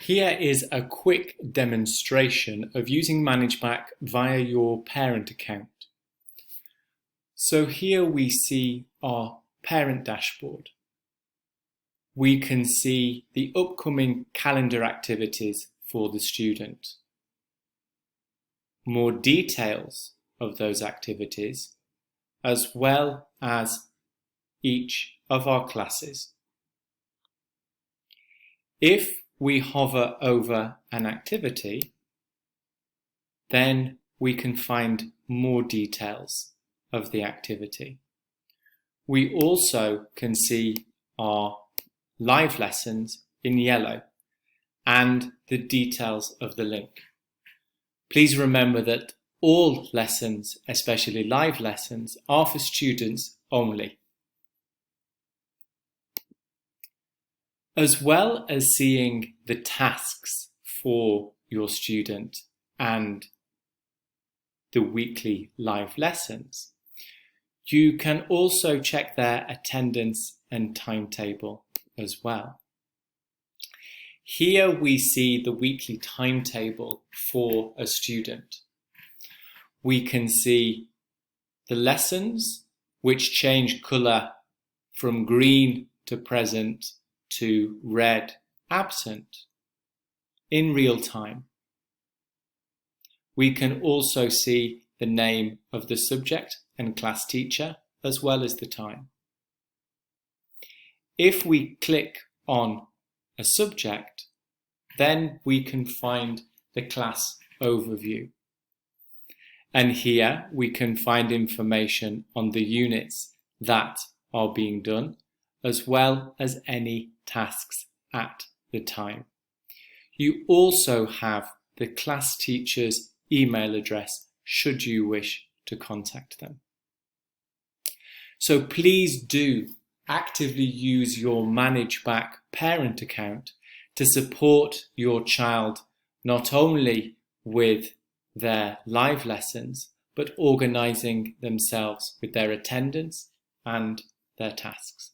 Here is a quick demonstration of using ManageBac via your parent account. So here we see our parent dashboard. We can see the upcoming calendar activities for the student. More details of those activities, as well as each of our classes. If we hover over an activity, then we can find more details of the activity. We also can see our live lessons in yellow and the details of the link. Please remember that all lessons, especially live lessons, are for students only. As well as seeing the tasks for your student and the weekly live lessons, you can also check their attendance and timetable as well. Here we see the weekly timetable for a student. We can see the lessons, which change colour from green to present to red, absent, in real time. We can also see the name of the subject and class teacher, as well as the time. If we click on a subject, then we can find the class overview. And here we can find information on the units that are being done, as well as any tasks at the time. You also have the class teacher's email address should you wish to contact them. So please do actively use your ManageBac parent account to support your child not only with their live lessons, but organising themselves with their attendance and their tasks.